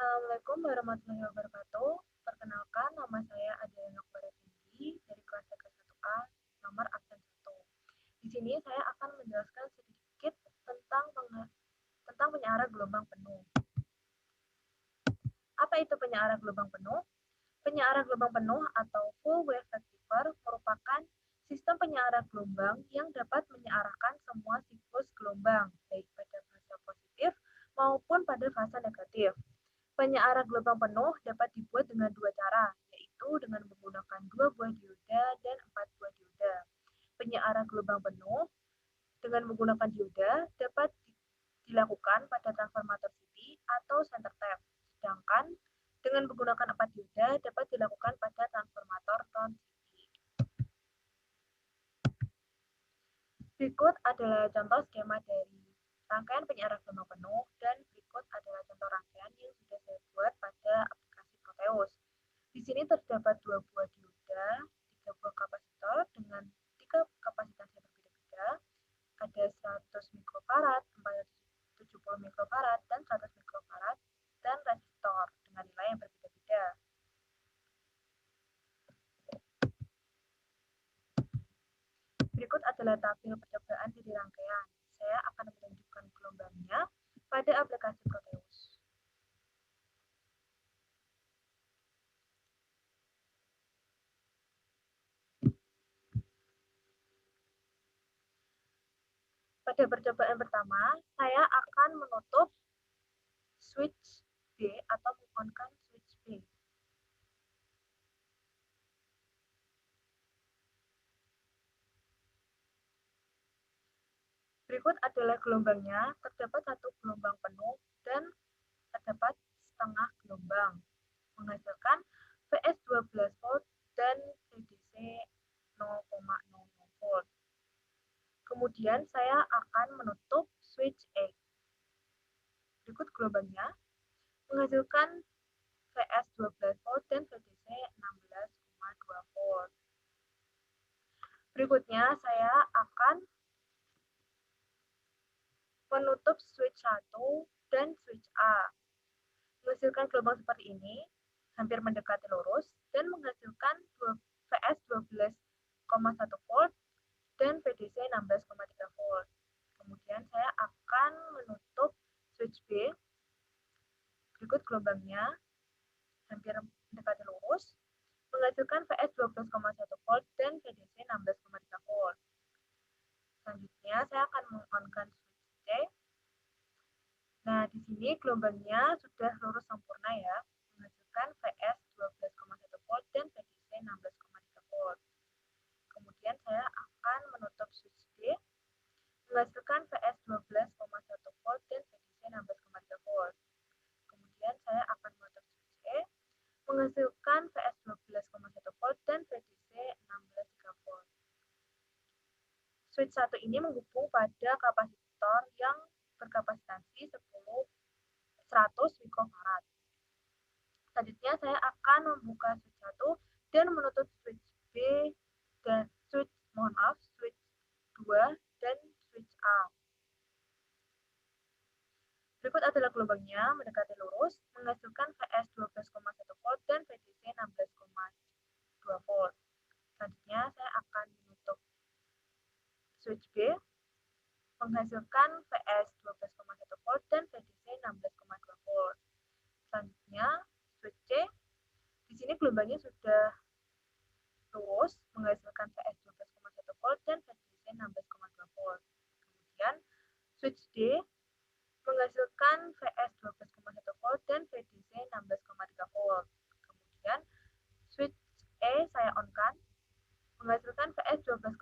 Assalamualaikum warahmatullahi wabarakatuh. Perkenalkan, nama saya Adriana Tinggi dari kelas TK1A, nomor absen 1. Di sini saya akan menjelaskan sedikit tentang penyeara gelombang penuh. Apa itu penyeara gelombang penuh? Penyeara gelombang penuh atau full wave rectifier merupakan sistem penyeara gelombang yang dapat menyearahkan semua siklus gelombang, baik pada fase positif maupun pada fase negatif. Penyeara gelombang penuh dapat dibuat dengan dua cara, yaitu dengan menggunakan 2 buah dioda dan 4 buah dioda. Penyeara gelombang penuh dengan menggunakan dioda dapat dilakukan pada transformator City atau center tap, sedangkan dengan menggunakan 4 dioda dapat dilakukan pada transformator Tone City. Berikut adalah contoh skema dari rangkaian penyeara gelombang penuh dan berikut adalah contoh rangkaian yang sudah saya buat pada aplikasi Proteus. Di sini terdapat 2 buah dioda, 3 buah kapasitor dengan 3 kapasitas yang berbeda-beda, ada 100 mikrofarad, 470 mikrofarad, dan 100 mikrofarad, dan resistor dengan nilai yang berbeda-beda. Berikut adalah tabel percobaan dari rangkaian. Saya akan menunjukkan gelombangnya pada aplikasi Proteus. Pada percobaan pertama, saya akan menutup switch B atau meng-on-kan switch B. Berikut adalah gelombangnya, terdapat satu gelombang penuh dan terdapat setengah gelombang, menghasilkan VS 12 volt dan VDC 0,00 volt. Kemudian saya akan menutup switch A. Berikut gelombangnya, menghasilkan VS 12 volt dan VDC 16,2 volt. Berikutnya saya akan menutup switch 1 dan switch A. Menghasilkan gelombang seperti ini, hampir mendekati lurus, dan menghasilkan VS 12,1 volt dan VDC 16,3 volt. Kemudian saya akan menutup switch B. Berikut gelombangnya, hampir mendekati lurus, menghasilkan VS 12,1 volt dan VDC 16,3 volt. Selanjutnya saya akan meng-on-kan switch C. Nah, di sini gelombangnya sudah lurus sempurna ya, menghasilkan VS 12,1 volt dan VDC 16,3 volt. Kemudian saya akan menutup switch D, menghasilkan VS 12,1 volt dan VDC 16,3 volt. Kemudian saya akan menutup switch E, menghasilkan VS 12,1 volt dan VDC 16,3 volt. Switch 1 ini menghubung pada kapasitor yang berkapasitansi 100 mikrofarad. Selanjutnya saya akan membuka switch 1 dan menutup switch B dan switch 2 dan switch A. Berikut adalah gelombangnya mendekati lurus, menghasilkan VS 12,1 volt dan VDC 16,2 volt. Selanjutnya saya akan menutup switch B, menghasilkan VS 12,1 volt dan VDC 16,2 volt. Selanjutnya switch C, di sini gelombangnya sudah lurus, menghasilkan VS 12,1 volt dan VDC 16,2 volt. Kemudian switch D, menghasilkan VS 12,1 volt dan VDC 16,3 volt. Kemudian switch E saya on-kan, menghasilkan VS 12,1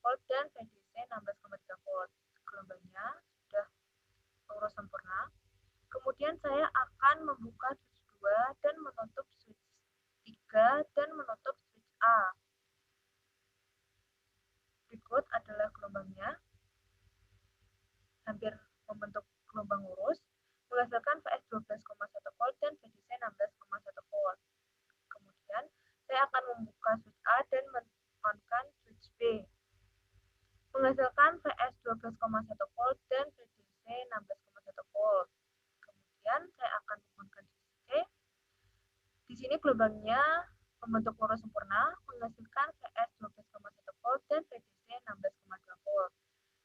volt dan VDC 16,3 volt. Gelombangnya sudah lurus sempurna. Kemudian saya akan membuka switch 2 dan menutup switch 3 dan menutup switch A. Berikut adalah gelombangnya, hampir membentuk gelombang lurus, menghasilkan VS 12,1 volt dan VDC 16,1 volt. Kemudian saya akan membuka switch A dan men-on-kan switch B, menghasilkan VS 12,1 volt dan VDC 16,1 volt. Kemudian saya akan menggunakan switch C, sini gelombangnya membentuk lurus sempurna, menghasilkan Vs 12,1 volt dan VDC 16,2 volt.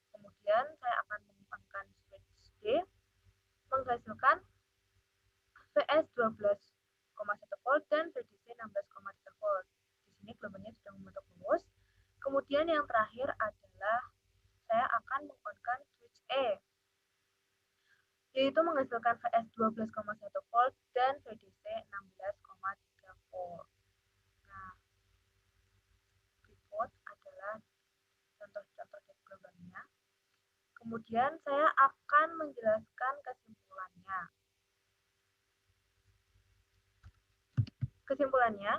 Kemudian saya akan menggunakan switch D, menghasilkan Vs 12,1 volt dan VDC 16,3 volt. Di sini gelombangnya sudah membentuk lurus. Kemudian yang terakhir adalah saya akan menggunakan switch E, yaitu menghasilkan Vs 12,1 volt dan VDC 16,3 volt. Nah, berikut adalah contoh-contoh dari gelombangnya. Kemudian saya akan menjelaskan kesimpulannya. Kesimpulannya,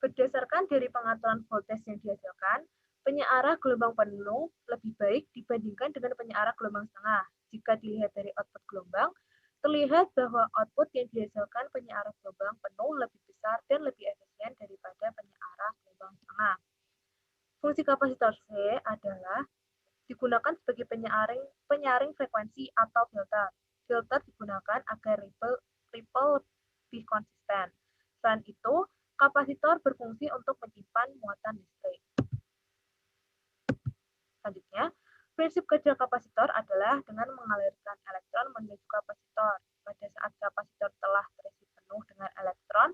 berdasarkan dari pengaturan voltage yang dihasilkan, penyearah gelombang penuh lebih baik dibandingkan dengan penyearah gelombang setengah. Jika dilihat dari output gelombang, terlihat bahwa output yang dihasilkan penyearah gelombang penuh lebih besar dan lebih efisien daripada penyearah gelombang setengah. Fungsi kapasitor C adalah digunakan sebagai penyaring frekuensi atau filter. Filter digunakan agar ripple lebih konsisten. Selain itu, kapasitor berfungsi untuk menyimpan muatan listrik. Selanjutnya, prinsip kerja kapasitor adalah dengan mengalirkan elektron menuju kapasitor. Pada saat kapasitor telah terisi penuh dengan elektron,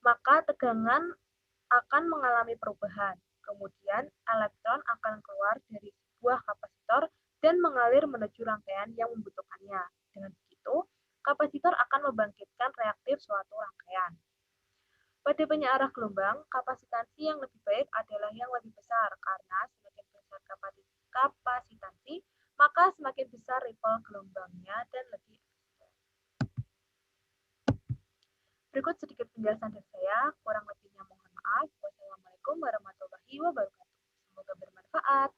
maka tegangan akan mengalami perubahan. Kemudian, elektron akan keluar dari sebuah kapasitor dan mengalir menuju rangkaian yang membutuhkannya. Dengan begitu, kapasitor akan membangkitkan reaktif suatu rangkaian. Pada penyearah gelombang, kapasitansi yang lebih baik adalah yang lebih besar, karena semakin besar kapasitansi, maka semakin besar ripple gelombangnya dan lebih efisien. Berikut sedikit penjelasan dari saya, kurang lebihnya mohon maaf. Wassalamualaikum warahmatullahi wabarakatuh. Semoga bermanfaat.